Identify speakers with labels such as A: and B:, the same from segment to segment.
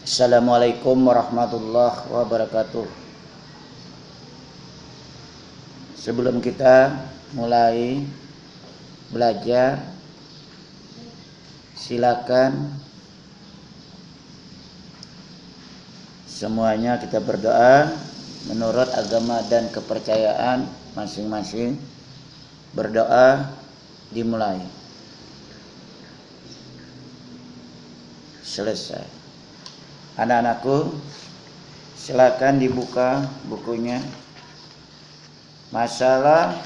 A: Assalamualaikum warahmatullahi wabarakatuh. Sebelum kita mulai belajar, silakan semuanya kita berdoa menurut agama dan kepercayaan masing-masing. Berdoa dimulai. Selesai. Anak-anakku, silakan dibuka bukunya. Masalah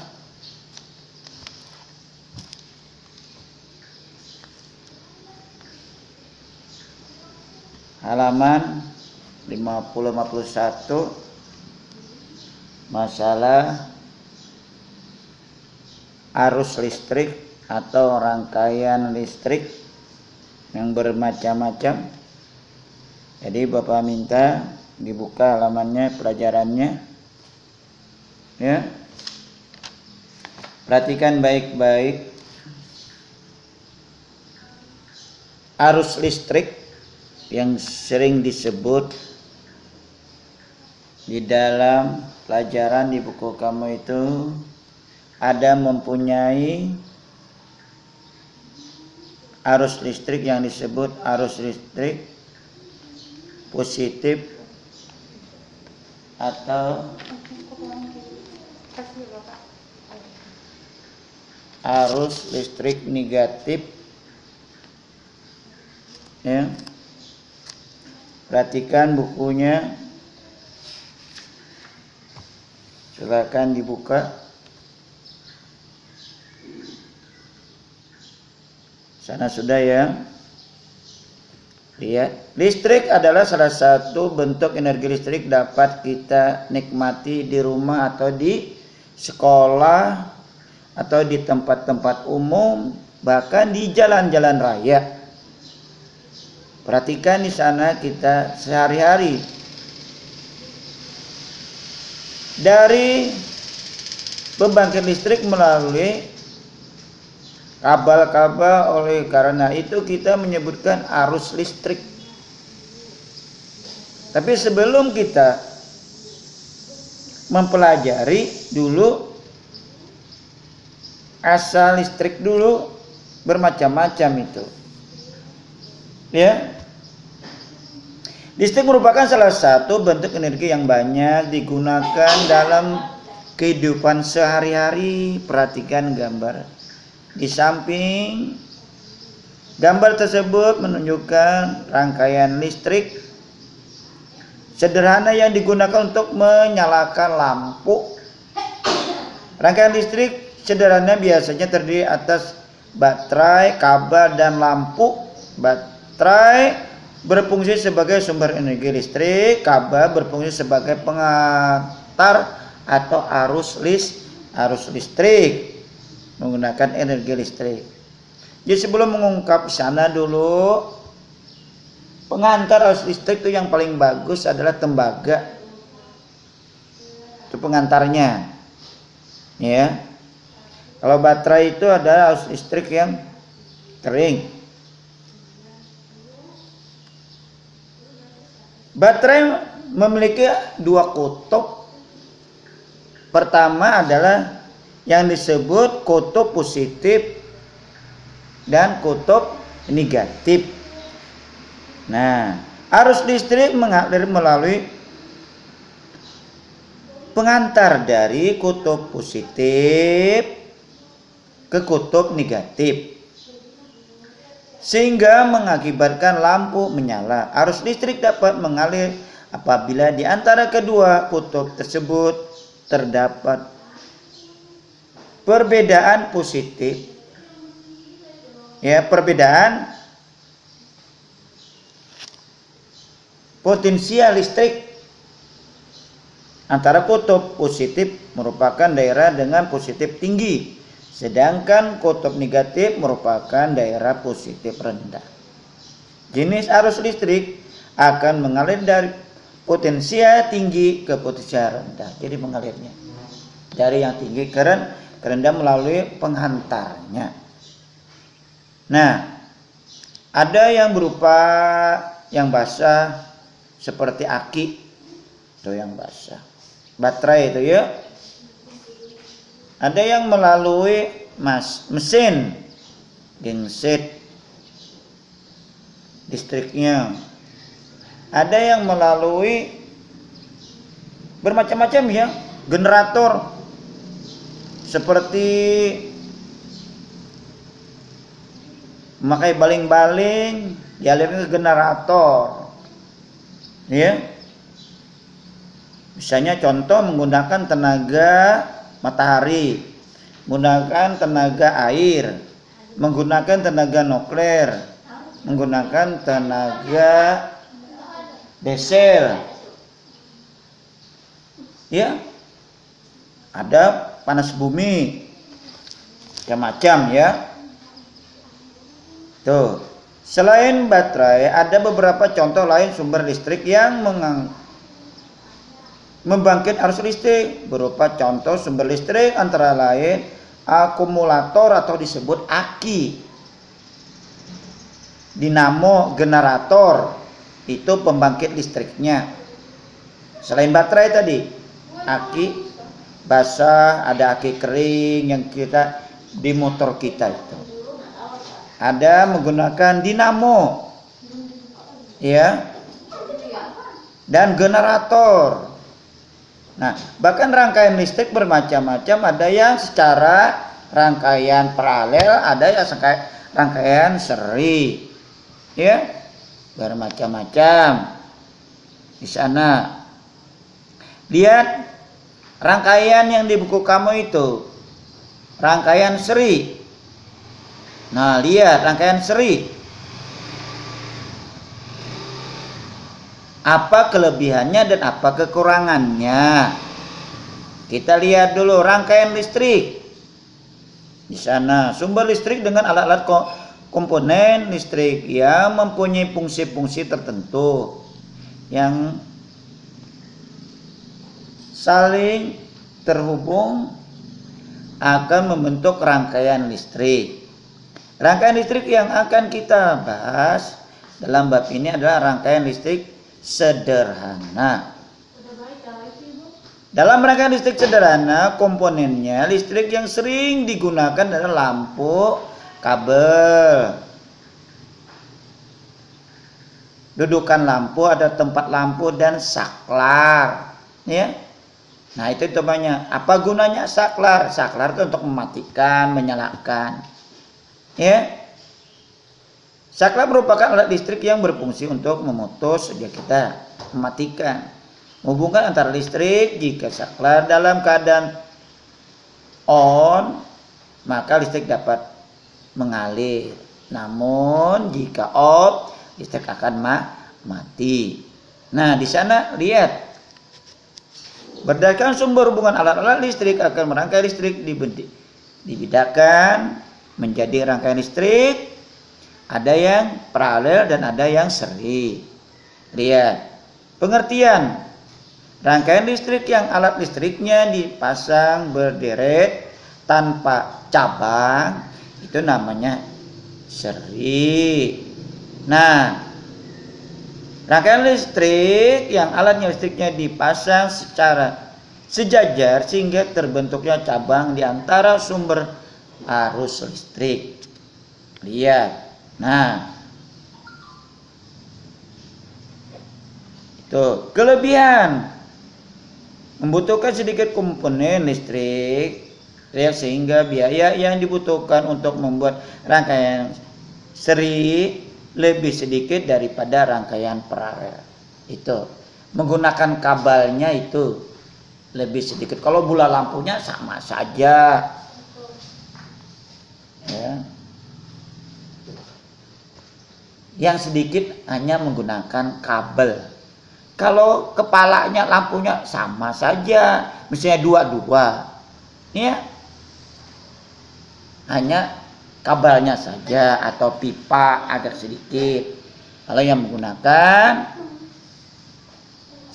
A: halaman 50-51, masalah arus listrik atau rangkaian listrik yang bermacam-macam. Jadi Bapak minta dibuka halamannya, pelajarannya. Ya. Perhatikan baik-baik. Arus listrik yang sering disebut di dalam pelajaran di buku kamu itu ada mempunyai arus listrik yang disebut arus listrik positif atau arus listrik negatif. Ya. Perhatikan bukunya. Silakan dibuka. Sana sudah ya. Lihat, listrik adalah salah satu bentuk energi listrik dapat kita nikmati di rumah atau di sekolah atau di tempat-tempat umum, bahkan di jalan-jalan raya. Perhatikan di sana kita sehari-hari. Dari pembangkit listrik melalui kabel-kabel, oleh karena itu kita menyebutkan arus listrik. Tapi sebelum kita mempelajari dulu asal listrik dulu, bermacam-macam itu. Ya. Listrik merupakan salah satu bentuk energi yang banyak digunakan dalam kehidupan sehari-hari. Perhatikan gambar. Di samping gambar tersebut menunjukkan rangkaian listrik sederhana yang digunakan untuk menyalakan lampu. Rangkaian listrik sederhana biasanya terdiri atas baterai, kabel, dan lampu. Baterai berfungsi sebagai sumber energi listrik, kabel berfungsi sebagai pengantar atau arus listrik menggunakan energi listrik. Jadi sebelum mengungkap sana dulu, pengantar arus listrik itu yang paling bagus adalah tembaga. Itu pengantarnya. Ya. Kalau baterai itu ada arus listrik yang kering. Baterai memiliki dua kutub. Pertama adalah yang disebut kutub positif dan kutub negatif. Nah, arus listrik mengalir melalui pengantar dari kutub positif ke kutub negatif, sehingga mengakibatkan lampu menyala. Arus listrik dapat mengalir apabila di antara kedua kutub tersebut terdapat perbedaan positif, ya, perbedaan potensial listrik. Antara kutub positif merupakan daerah dengan positif tinggi, sedangkan kutub negatif merupakan daerah positif rendah. Jenis arus listrik akan mengalir dari potensial tinggi ke potensial rendah. Jadi mengalirnya dari yang tinggi ke rendah melalui penghantarnya. Nah, ada yang berupa yang basah, seperti aki itu yang basah. Baterai itu ya. Ada yang melalui mesin genset listriknya. Ada yang melalui bermacam-macam ya, generator seperti memakai baling-baling dialirkan ke generator. Ya. Misalnya contoh menggunakan tenaga matahari, menggunakan tenaga air, menggunakan tenaga nuklir, menggunakan tenaga diesel. Ya. Ada panas bumi. Macam-macam ya. Tuh. Selain baterai, ada beberapa contoh lain sumber listrik yang membangkit arus listrik. Berupa contoh sumber listrik antara lain akumulator atau disebut aki, dinamo, generator, itu pembangkit listriknya. Selain baterai tadi, aki basah, ada aki kering yang kita di motor kita itu. Ada menggunakan dinamo, ya, dan generator. Nah, bahkan rangkaian listrik bermacam-macam. Ada yang secara rangkaian paralel, ada yang rangkaian seri, ya, bermacam-macam. Di sana, lihat rangkaian yang di buku kamu itu, rangkaian seri. Nah, lihat rangkaian seri. Apa kelebihannya dan apa kekurangannya? Kita lihat dulu rangkaian listrik. Di sana sumber listrik dengan alat-alat komponen listrik yang mempunyai fungsi-fungsi tertentu yang saling terhubung akan membentuk rangkaian listrik. Rangkaian listrik yang akan kita bahas dalam bab ini adalah rangkaian listrik sederhana. Dalam rangkaian listrik sederhana, komponennya listrik yang sering digunakan adalah lampu, kabel. Dudukan lampu, ada tempat lampu dan saklar, ya. Nah, itu banyak. Apa gunanya saklar? Saklar itu untuk mematikan, menyalakan. Ya. Saklar merupakan alat listrik yang berfungsi untuk memutus sejak kita mematikan. Hubungan antara listrik, jika saklar dalam keadaan on, maka listrik dapat mengalir. Namun jika off, listrik akan mati. Nah, di sana lihat. Berdasarkan sumber hubungan alat-alat listrik akan merangkai listrik dibedakan menjadi rangkaian listrik, ada yang paralel dan ada yang seri. Lihat pengertian rangkaian listrik yang alat listriknya dipasang berderet tanpa cabang, itu namanya seri. Nah, rangkaian listrik yang alatnya listriknya dipasang secara sejajar sehingga terbentuknya cabang di antara sumber arus listrik. Lihat. Nah, itu kelebihan membutuhkan sedikit komponen listrik, ya, sehingga biaya yang dibutuhkan untuk membuat rangkaian seri lebih sedikit daripada rangkaian paralel. Itu menggunakan kabelnya itu lebih sedikit. Kalau bola lampunya sama saja, ya. Yang sedikit hanya menggunakan kabel. Kalau kepalanya lampunya sama saja, misalnya dua-dua, ya, hanya kabelnya saja atau pipa agak sedikit. Kalau yang menggunakan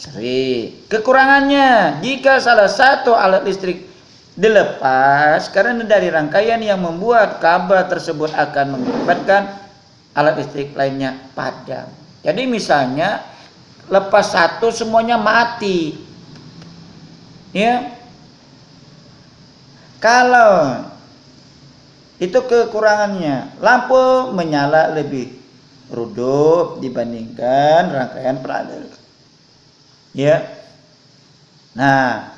A: seri. Kekurangannya, jika salah satu alat listrik dilepas karena dari rangkaian yang membuat kabel tersebut akan mengakibatkan alat listrik lainnya padam. Jadi misalnya lepas satu semuanya mati. Ya. Kalau itu kekurangannya, lampu menyala lebih redup dibandingkan rangkaian paralel. Ya. Nah,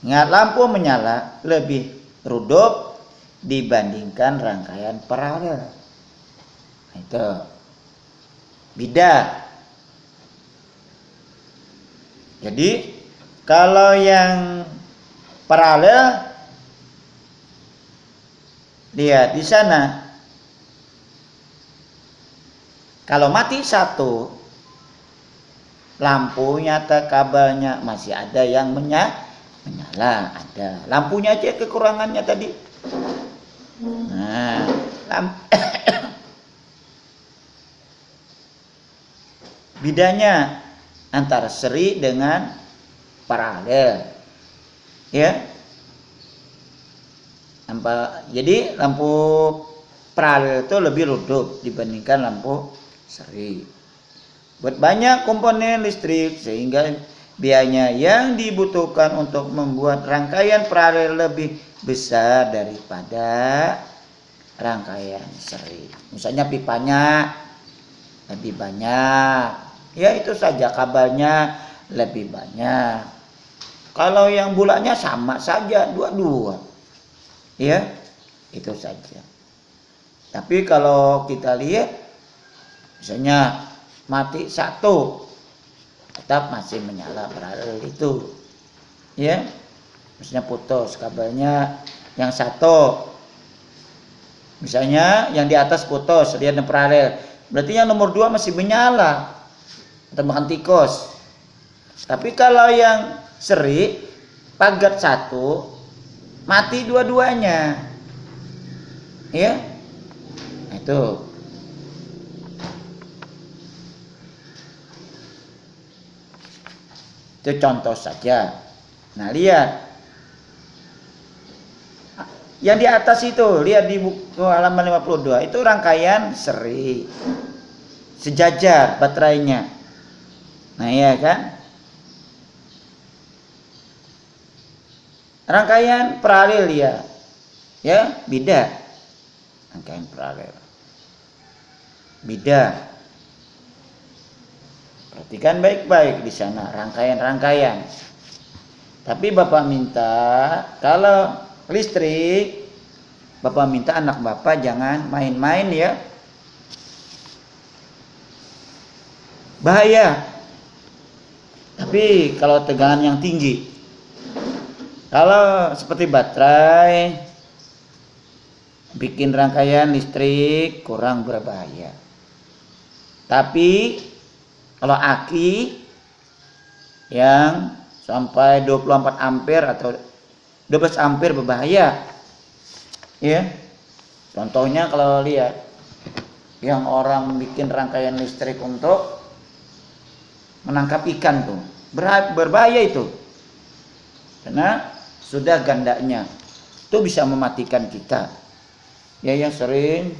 A: ingat, lampu menyala lebih redup dibandingkan rangkaian paralel. Nah, itu beda. Jadi kalau yang paralel, lihat di sana, kalau mati satu, lampunya atau kabelnya masih ada yang menyala, ada. Lampunya aja kekurangannya tadi. Nah, bedanya antara seri dengan paralel, ya. Jadi lampu paralel itu lebih redup dibandingkan lampu seri. Buat banyak komponen listrik sehingga biayanya yang dibutuhkan untuk membuat rangkaian paralel lebih besar daripada rangkaian seri. Misalnya pipanya lebih banyak. Ya itu saja, kabelnya lebih banyak. Kalau yang bulatnya sama saja, dua-dua. Ya, itu saja. Tapi kalau kita lihat, misalnya mati satu, tetap masih menyala paralel itu. Ya, misalnya putus kabelnya yang satu. Misalnya yang di atas putus, lihat yang paralel. Berarti yang nomor 2 masih menyala. Atau bahkan tikus. Tapi kalau yang seri, pagar satu, mati dua-duanya. Ya. Nah, itu. Itu contoh saja. Nah, lihat. Yang di atas itu, lihat di buku halaman 52, itu rangkaian seri. Sejajar baterainya. Nah, iya kan? Rangkaian paralel ya. Ya, beda. Rangkaian paralel. Beda. Perhatikan baik-baik di sana rangkaian-rangkaian. Tapi Bapak minta kalau listrik, Bapak minta anak Bapak jangan main-main ya. Bahaya. Tapi kalau tegangan yang tinggi, kalau seperti baterai, bikin rangkaian listrik kurang berbahaya. Tapi kalau aki yang sampai 24 ampere atau 12 ampere berbahaya. Ya. Contohnya kalau lihat yang orang bikin rangkaian listrik untuk menangkap ikan tuh, berbahaya itu. Karena sudah gandanya. Itu bisa mematikan kita. Ya, yang sering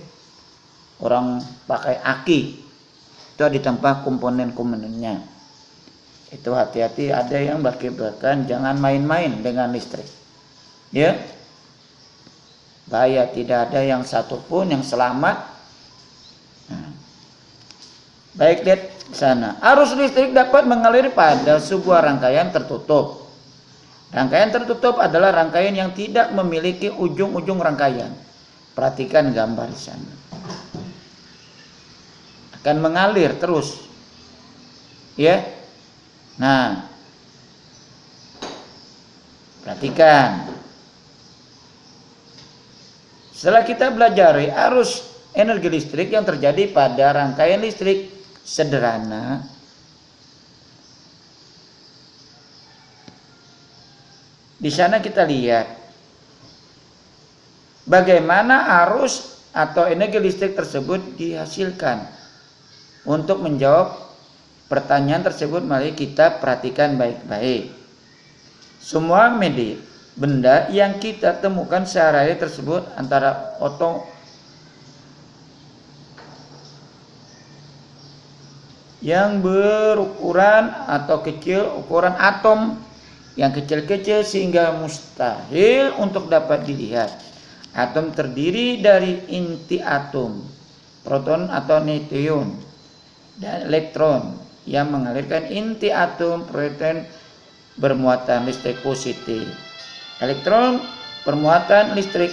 A: orang pakai aki. Itu ditambah komponen-komponennya. Itu hati-hati, ada yang bahkan jangan main-main dengan listrik. Ya. Bahaya, tidak ada yang satupun yang selamat. Nah. Baik, lihat sana. Arus listrik dapat mengalir pada sebuah rangkaian tertutup. Rangkaian tertutup adalah rangkaian yang tidak memiliki ujung-ujung rangkaian. Perhatikan gambar di sana. Akan mengalir terus. Ya. Nah. Perhatikan. Setelah kita belajar arus energi listrik yang terjadi pada rangkaian listrik sederhana, di sana kita lihat bagaimana arus atau energi listrik tersebut dihasilkan. Untuk menjawab pertanyaan tersebut, mari kita perhatikan baik-baik. Semua media, benda yang kita temukan sehari-hari tersebut antara yang berukuran atau kecil, ukuran atom yang kecil-kecil sehingga mustahil untuk dapat dilihat. Atom terdiri dari inti atom, proton atau neutron, dan elektron yang mengalirkan inti atom. Proton bermuatan listrik positif, elektron bermuatan listrik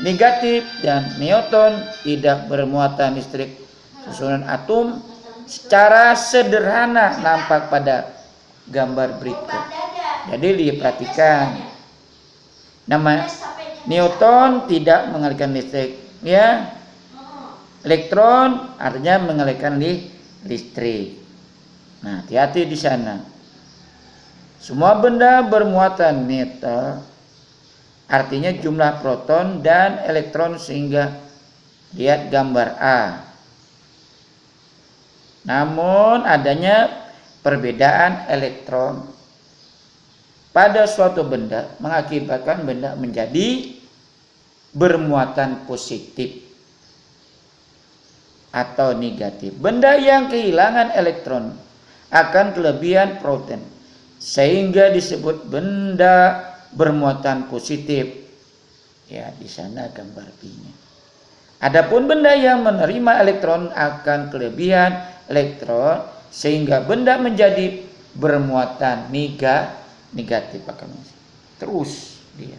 A: negatif, dan neutron tidak bermuatan listrik. Susunan atom secara sederhana nampak pada gambar berikut. Jadi diperhatikan, nama neutron tidak mengalirkan listrik, ya. Elektron artinya mengalirkan listrik. Nah, hati-hati di sana. Semua benda bermuatan netral, artinya jumlah proton dan elektron, sehingga lihat gambar A. Namun adanya perbedaan elektron pada suatu benda mengakibatkan benda menjadi bermuatan positif atau negatif. Benda yang kehilangan elektron akan kelebihan proton, sehingga disebut benda bermuatan positif. Ya, di sana gambar B-nya. Adapun benda yang menerima elektron akan kelebihan elektron, sehingga benda menjadi bermuatan negatif. Terus dia.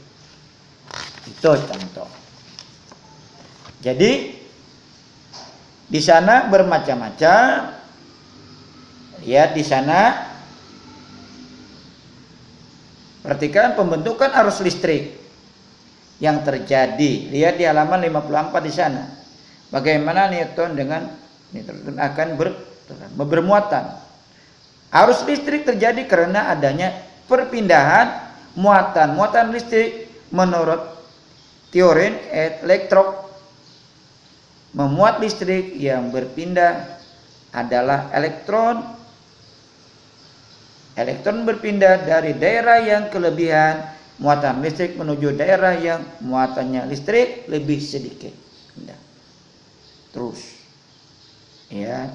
A: Itu contoh. Jadi di sana bermacam-macam. Lihat di sana, perhatikan pembentukan arus listrik yang terjadi. Lihat di halaman 54 di sana. Bagaimana neutron dengan neutron akan bermuatan. Arus listrik terjadi karena adanya perpindahan muatan listrik. Menurut teori elektron, memuat listrik yang berpindah adalah elektron. Elektron berpindah dari daerah yang kelebihan muatan listrik menuju daerah yang muatannya listrik lebih sedikit. Terus, ya.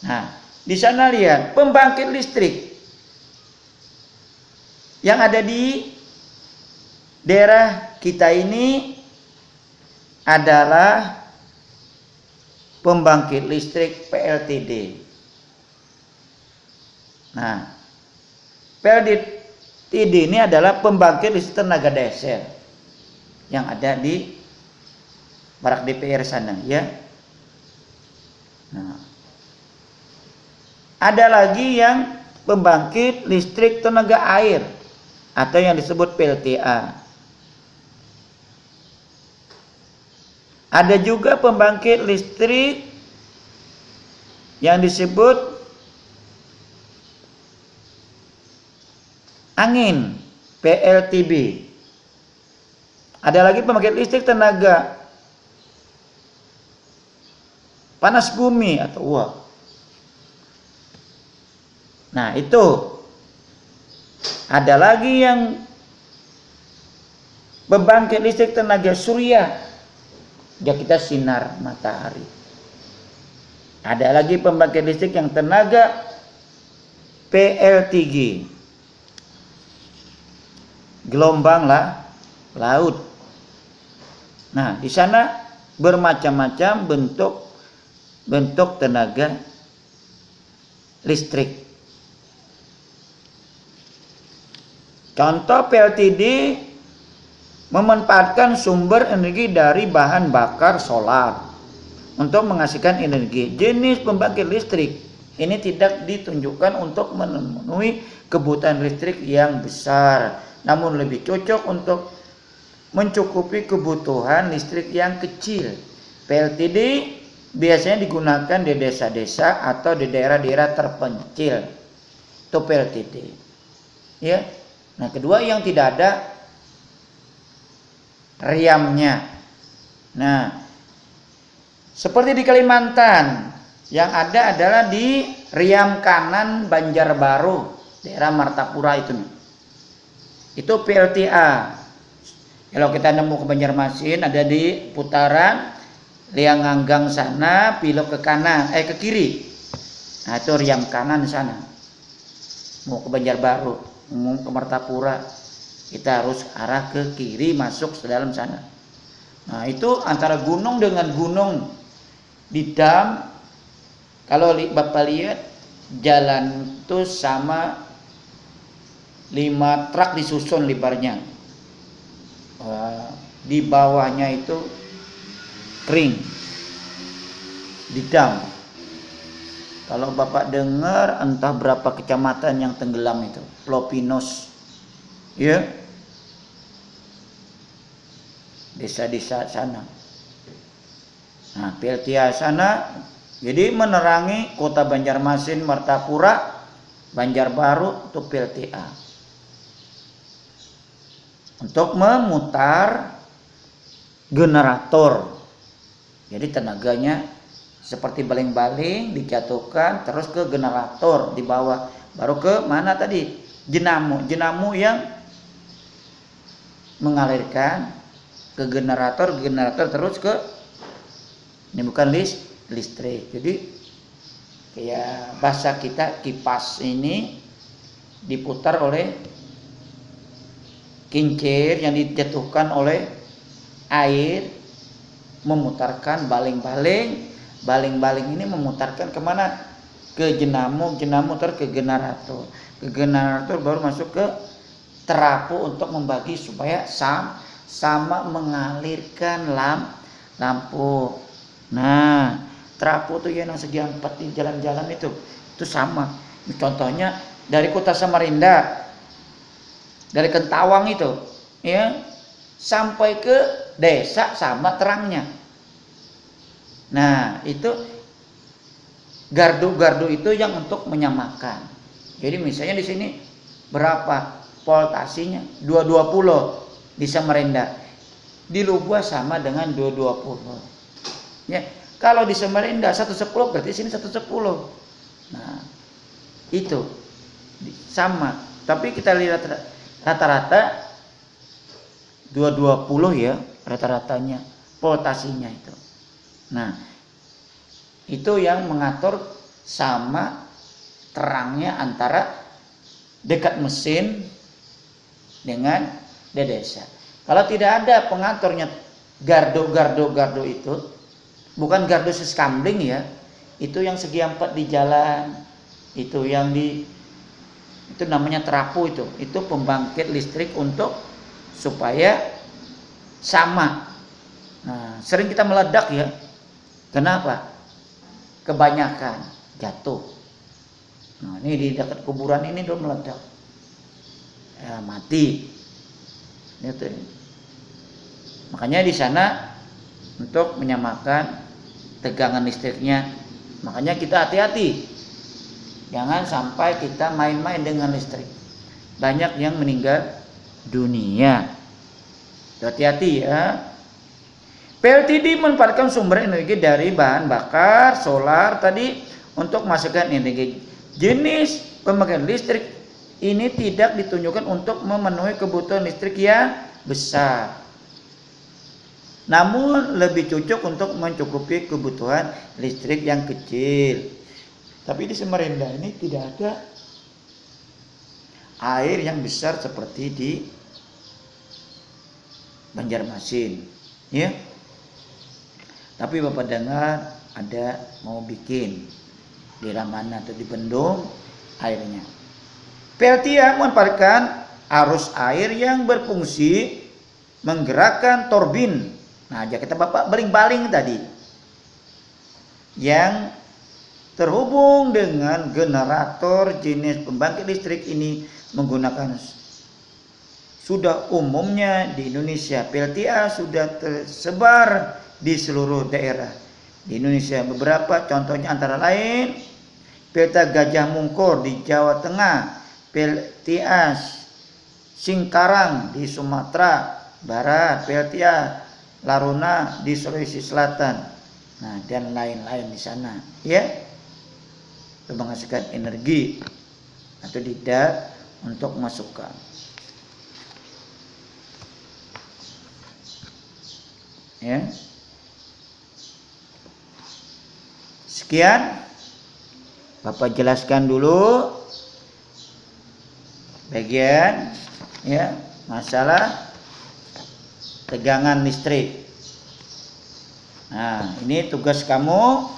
A: Nah, di sana lihat pembangkit listrik yang ada di daerah kita ini adalah pembangkit listrik PLTD. Nah, PLTD ini adalah pembangkit listrik tenaga dasar yang ada di barak DPR sana, ya. Nah, ada lagi yang pembangkit listrik tenaga air atau yang disebut PLTA. Ada juga pembangkit listrik yang disebut angin, PLTB. Ada lagi pembangkit listrik tenaga panas bumi atau uap. Nah, itu. Ada lagi yang pembangkit listrik tenaga surya, ya kita sinar matahari. Ada lagi pembangkit listrik yang tenaga PLTG, gelombang laut. Nah, di sana bermacam-macam bentuk tenaga listrik. Contoh PLTD memanfaatkan sumber energi dari bahan bakar solar untuk menghasilkan energi. Jenis pembangkit listrik ini tidak ditunjukkan untuk memenuhi kebutuhan listrik yang besar, namun lebih cocok untuk mencukupi kebutuhan listrik yang kecil. PLTD biasanya digunakan di desa-desa atau di daerah-daerah terpencil. Itu PLTD. Ya. Nah, kedua yang tidak ada riamnya. Nah, seperti di Kalimantan, yang ada adalah di riam kanan Banjarbaru, daerah Martapura itu. Itu PLTA. Kalau kita nemu ke Banjarmasin, ada di putaran Liang nganggang sana, pilok ke kanan, ke kiri. Nah itu yang kanan sana. Mau ke Banjarbaru, mau ke Martapura, kita harus arah ke kiri masuk ke dalam sana. Nah itu antara gunung dengan gunung di dam. Kalau Bapak lihat jalan itu sama 5 truk disusun lebarnya. Di bawahnya itu kering, di dam. Kalau Bapak dengar entah berapa kecamatan yang tenggelam itu, Plopinos, ya, desa-desa sana. Nah, PLTA sana, jadi menerangi kota Banjarmasin, Martapura, Banjarbaru untuk PLTA. Untuk memutar generator. Jadi tenaganya seperti baling-baling dijatuhkan terus ke generator di bawah. Baru ke mana tadi? Jenamu yang mengalirkan ke generator terus ke, ini bukan listrik. Jadi kayak bahasa kita kipas ini diputar oleh kincir yang dijatuhkan oleh air, memutarkan baling-baling ini memutarkan kemana? Ke jenamu terus ke generator baru masuk ke terapu untuk membagi supaya sama mengalirkan lampu. Nah terapu tuh yang segi 4 di jalan-jalan itu sama. Contohnya dari kota Samarinda, dari Kentawang itu, ya, sampai ke desa sama terangnya. Nah itu gardu-gardu itu yang untuk menyamakan. Jadi misalnya di sini berapa voltasinya? 220 di Samarinda. Di Lubua sama dengan 220. Ya, kalau di Samarinda 110 berarti sini 110. Nah itu sama. Tapi kita lihat rata-rata 220 ya rata-ratanya voltasinya itu. Nah itu yang mengatur sama terangnya antara dekat mesin dengan desa. Kalau tidak ada pengaturnya, gardu itu bukan gardu seskambling ya, itu yang segi 4 di jalan, itu yang itu namanya terapu, itu pembangkit listrik untuk supaya sama. Nah, sering kita meledak ya. Kenapa? Kebanyakan jatuh. Nah, ini di dekat kuburan ini udah meledak. Ya, mati. Itu. Makanya di sana untuk menyamakan tegangan listriknya. Makanya kita hati-hati. Jangan sampai kita main-main dengan listrik. Banyak yang meninggal dunia. Hati-hati ya. PLTD memanfaatkan sumber energi dari bahan bakar solar tadi untuk masukkan energi. Jenis pemakaian listrik ini tidak ditunjukkan untuk memenuhi kebutuhan listrik yang besar, namun lebih cocok untuk mencukupi kebutuhan listrik yang kecil. Tapi di Samarinda ini tidak ada air yang besar seperti di Banjarmasin, ya. Tapi Bapak dengar ada mau bikin di Ramana atau di Bendung airnya. PLTA memanfaatkan arus air yang berfungsi menggerakkan turbin. Nah, aja kita Bapak baling-baling tadi yang terhubung dengan generator jenis pembangkit listrik ini menggunakan, sudah umumnya di Indonesia PLTA sudah tersebar di seluruh daerah di Indonesia. Beberapa contohnya antara lain PLTA Gajah Mungkur di Jawa Tengah, PLTA Singkarang di Sumatera Barat, PLTA Laruna di Sulawesi Selatan, nah dan lain-lain di sana, ya, untuk menghasilkan energi atau tidak untuk masukkan. Ya. Sekian Bapak jelaskan dulu bagian ya masalah tegangan listrik. Nah, ini tugas kamu,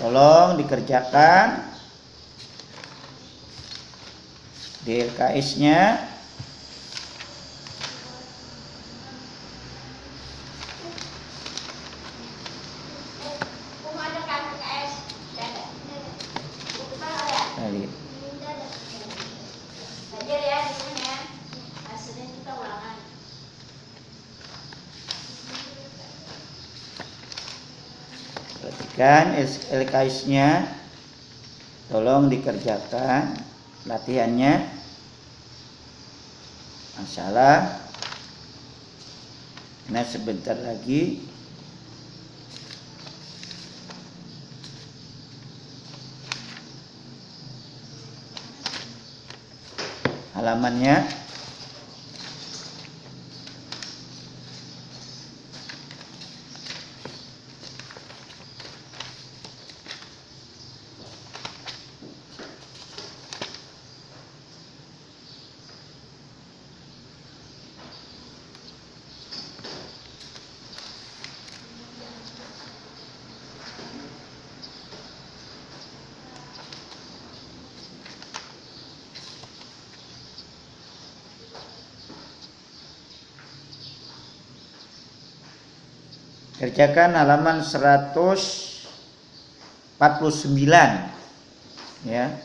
A: tolong dikerjakan di LKS-nya. Perhatikan LKS-nya, tolong dikerjakan latihannya. Masalah, nah sebentar lagi halamannya. Kerjakan halaman 149 ya.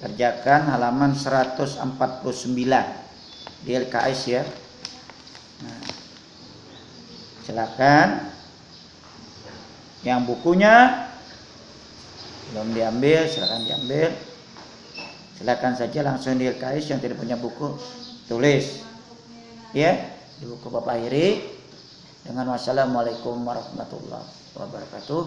A: Kerjakan halaman 149 di LKS ya. Nah, silakan. Yang bukunya belum diambil, silakan diambil. Silakan saja langsung di LKS. Yang tidak punya buku, tulis ya di buku Bapak akhiri dengan wassalamualaikum warahmatullahi wabarakatuh.